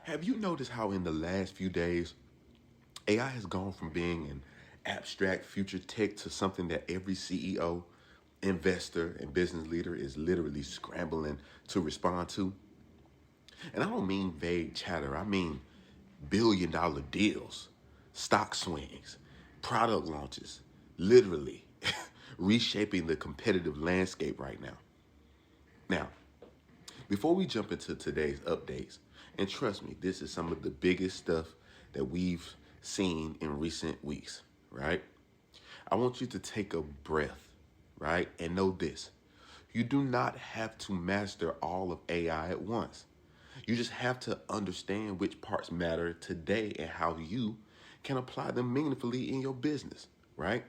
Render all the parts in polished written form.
Have you noticed how in the last few days, AI has gone from being an abstract future tech to something that every CEO, investor, and business leader is literally scrambling to respond to? And I don't mean vague chatter, I mean billion-dollar deals, stock swings, product launches, literally reshaping the competitive landscape right now. Now, before we jump into today's updates, and trust me, this is some of the biggest stuff that we've seen in recent weeks, right? I want you to take a breath, right? And know this. You do not have to master all of AI at once. You just have to understand which parts matter today and how you can apply them meaningfully in your business, right?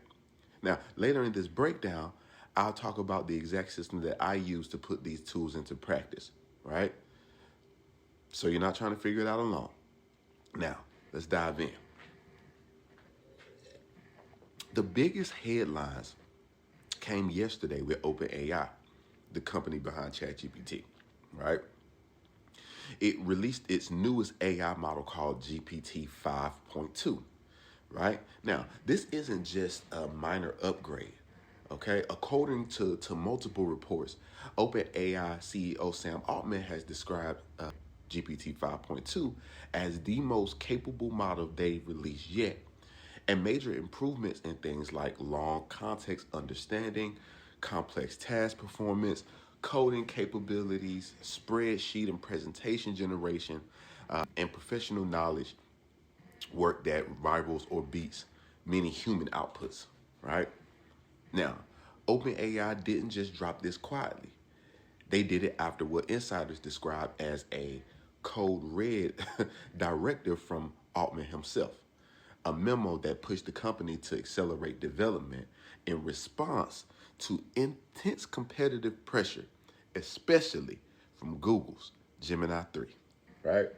Now, later in this breakdown, I'll talk about the exact system that I use to put these tools into practice, right? So you're not trying to figure it out alone. Now, let's dive in. The biggest headlines came yesterday with OpenAI, the company behind ChatGPT, right? It released its newest AI model called GPT 5.2, right? Now, this isn't just a minor upgrade, okay? According to multiple reports, OpenAI CEO Sam Altman has described GPT 5.2 as the most capable model they've released yet, and major improvements in things like long context understanding, complex task performance, coding capabilities, spreadsheet and presentation generation, and professional knowledge work that rivals or beats many human outputs, right? Now, OpenAI didn't just drop this quietly. They did it after what insiders describe as a code red directive from Altman himself, a memo that pushed the company to accelerate development in response to intense competitive pressure, especially from Google's Gemini 3, right?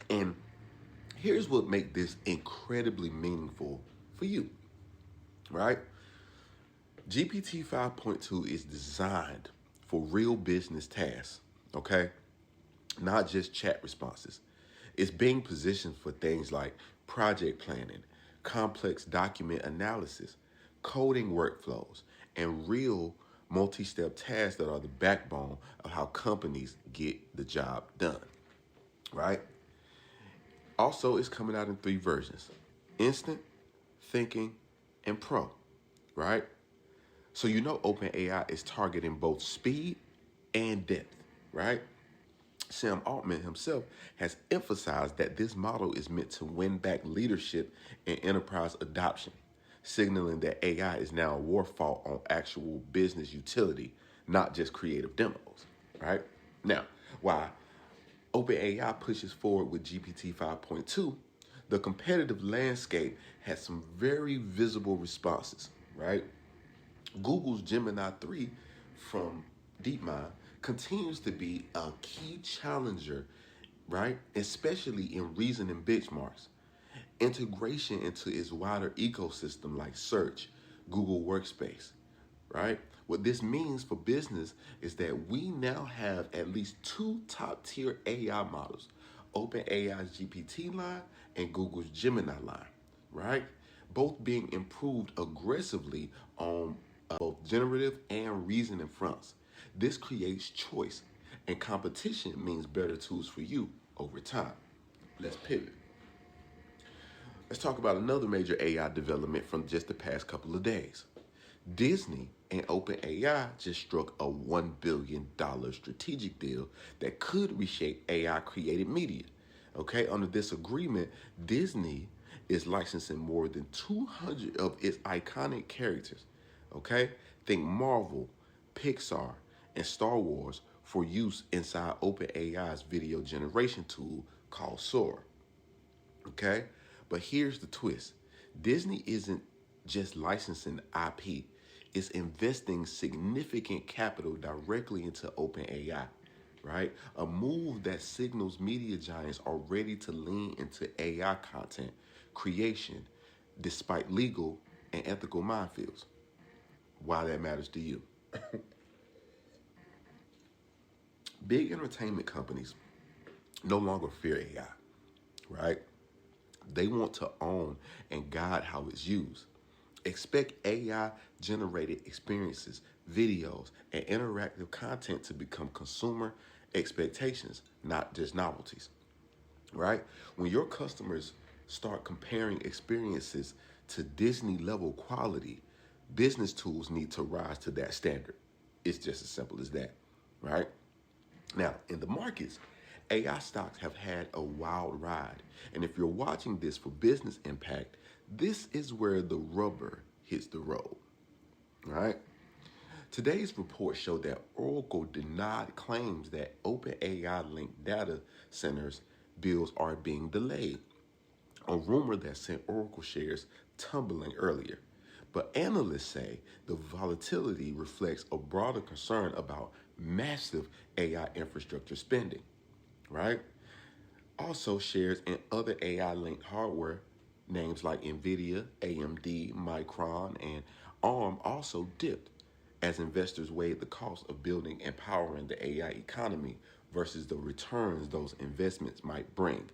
And here's what makes this incredibly meaningful for you, right? GPT 5.2 is designed for real business tasks, okay? Not just chat responses. It's being positioned for things like project planning, complex document analysis, coding workflows, and real multi-step tasks that are the backbone of how companies get the job done, right? Also, it's coming out in 3 versions: Instant, Thinking, and Pro, right? So you know OpenAI is targeting both speed and depth, right? Sam Altman himself has emphasized that this model is meant to win back leadership and enterprise adoption, signaling that AI is now a war fought on actual business utility, not just creative demos, right? Now, while OpenAI pushes forward with GPT 5.2, the competitive landscape has some very visible responses, right? Google's Gemini 3 from DeepMind continues to be a key challenger, right? Especially in reasoning benchmarks. Integration into its wider ecosystem like Search, Google Workspace, right? What this means for business is that we now have at least 2 top-tier AI models, OpenAI's GPT line and Google's Gemini line, right? Both being improved aggressively on both generative and reasoning fronts. This creates choice, and competition means better tools for you over time. Let's pivot. Let's talk about another major AI development from just the past couple of days. Disney and OpenAI just struck a $1 billion strategic deal that could reshape AI created media. Okay, under this agreement, Disney is licensing more than 200 of its iconic characters. Okay, think Marvel, Pixar, and Star Wars for use inside OpenAI's video generation tool called Sora. Okay, but here's the twist: Disney isn't just licensing IP, it's investing significant capital directly into OpenAI, right? A move that signals media giants are ready to lean into AI content creation despite legal and ethical minefields. Why that matters to you. Big entertainment companies no longer fear AI, right? They want to own and guide how it's used. Expect AI generated experiences, videos, and interactive content to become consumer expectations, not just novelties, right? When your customers start comparing experiences to Disney level quality, business tools need to rise to that standard. It's just as simple as that, right? Now, in the markets, AI stocks have had a wild ride. And if you're watching this for business impact, this is where the rubber hits the road, right? Today's report showed that Oracle denied claims that OpenAI linked data centers bills are being delayed, a rumor that sent Oracle shares tumbling earlier. But analysts say the volatility reflects a broader concern about massive AI infrastructure spending, right? Also, shares in other AI linked hardware, names like NVIDIA, AMD, Micron, and ARM also dipped as investors weighed the cost of building and powering the AI economy versus the returns those investments might bring.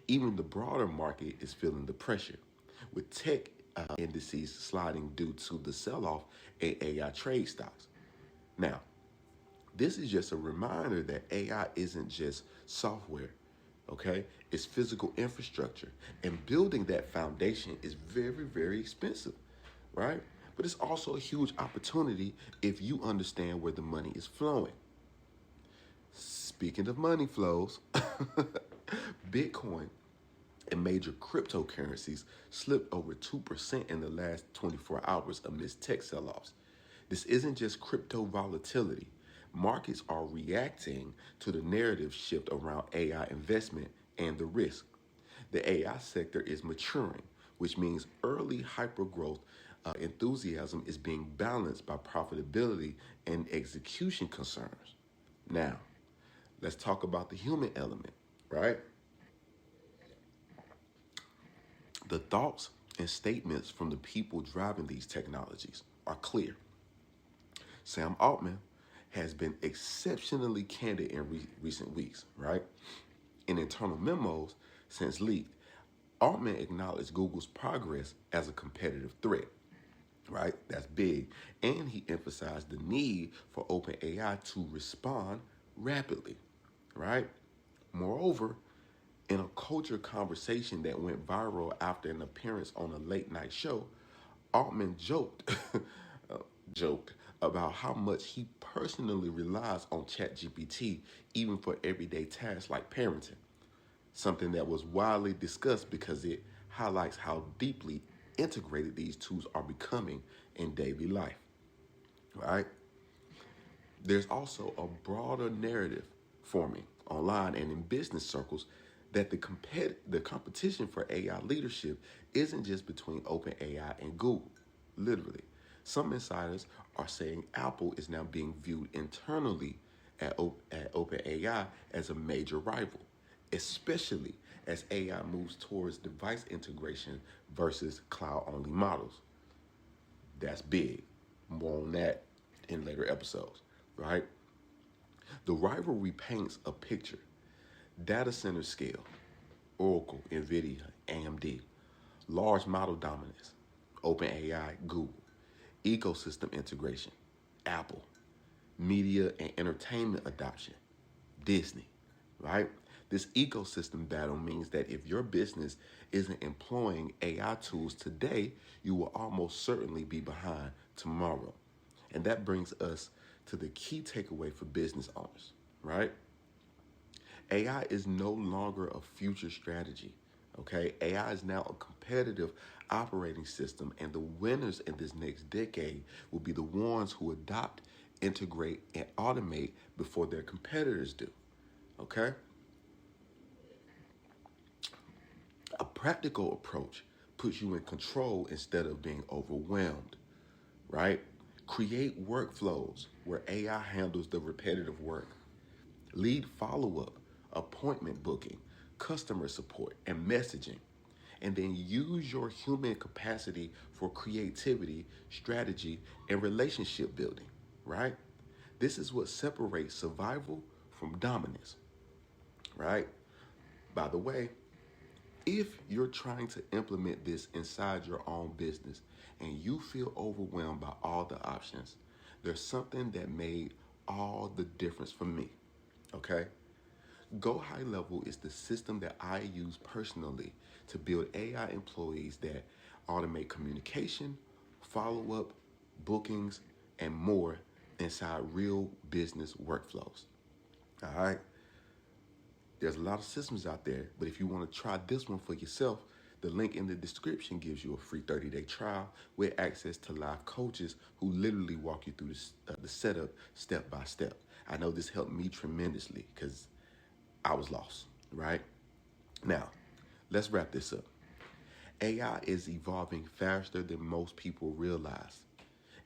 Even the broader market is feeling the pressure, with tech indices sliding due to the sell off in AI trade stocks. Now, this is just a reminder that AI isn't just software, okay? It's physical infrastructure. And building that foundation is very, very expensive, right? But it's also a huge opportunity if you understand where the money is flowing. Speaking of money flows, Bitcoin and major cryptocurrencies slipped over 2% in the last 24 hours amidst tech sell offs. This isn't just crypto volatility. Markets are reacting to the narrative shift around AI investment and the risk. The AI sector is maturing, which means early hypergrowth enthusiasm is being balanced by profitability and execution concerns. Now, let's talk about the human element, right? The thoughts and statements from the people driving these technologies are clear. Sam Altman has been exceptionally candid in recent weeks, right? In internal memos since leaked, Altman acknowledged Google's progress as a competitive threat, right? That's big. And he emphasized the need for OpenAI to respond rapidly, right? Moreover, in a culture conversation that went viral after an appearance on a late night show, Altman uh, joked about how much he personally relies on ChatGPT even for everyday tasks like parenting, something that was widely discussed because it highlights how deeply integrated these tools are becoming in daily life, right? There's also a broader narrative forming online and in business circles that the competition for AI leadership isn't just between OpenAI and Google. Literally, some insiders are saying Apple is now being viewed internally at OpenAI as a major rival, especially as AI moves towards device integration versus cloud-only models. That's big. More on that in later episodes, right? The rivalry paints a picture. Data center scale, Oracle, NVIDIA, AMD, large model dominance, OpenAI, Google, ecosystem integration, Apple, media and entertainment adoption, Disney, right? This ecosystem battle means that if your business isn't employing AI tools today, you will almost certainly be behind tomorrow. And that brings us to the key takeaway for business owners, right? AI is no longer a future strategy. Okay, AI is now a competitive operating system, and the winners in this next decade will be the ones who adopt, integrate, and automate before their competitors do. Okay, a practical approach puts you in control instead of being overwhelmed, right? Create workflows where AI handles the repetitive work. Lead follow up, appointment booking, customer support, and messaging. And then use your human capacity for creativity, strategy, and relationship building, right? This is what separates survival from dominance, right? By the way, if you're trying to implement this inside your own business and you feel overwhelmed by all the options, there's something that made all the difference for me, okay? GoHighLevel is the system that I use personally to build AI employees that automate communication, follow-up, bookings, and more inside real business workflows. All right? There's a lot of systems out there, but if you want to try this one for yourself, the link in the description gives you a free 30-day trial with access to live coaches who literally walk you through the setup step by step. I know this helped me tremendously because I was lost, right? Now, let's wrap this up. AI is evolving faster than most people realize.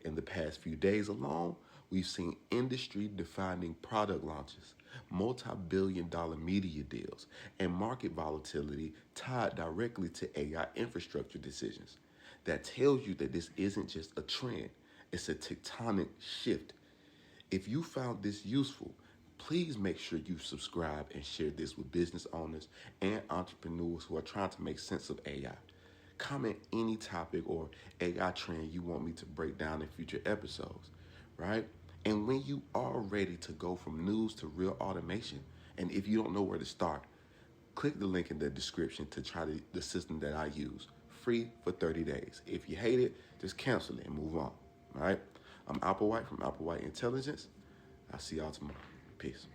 In the past few days alone, we've seen industry-defining product launches, multi-billion-dollar media deals, and market volatility tied directly to AI infrastructure decisions. That tells you that this isn't just a trend, it's a tectonic shift. If you found this useful, please make sure you subscribe and share this with business owners and entrepreneurs who are trying to make sense of AI. Comment any topic or AI trend you want me to break down in future episodes, right? And when you are ready to go from news to real automation, and if you don't know where to start, click the link in the description to try the system that I use, free for 30 days. If you hate it, just cancel it and move on, all right? I'm Applewhite from Applewhite Intelligence. I'll see y'all tomorrow. Peace.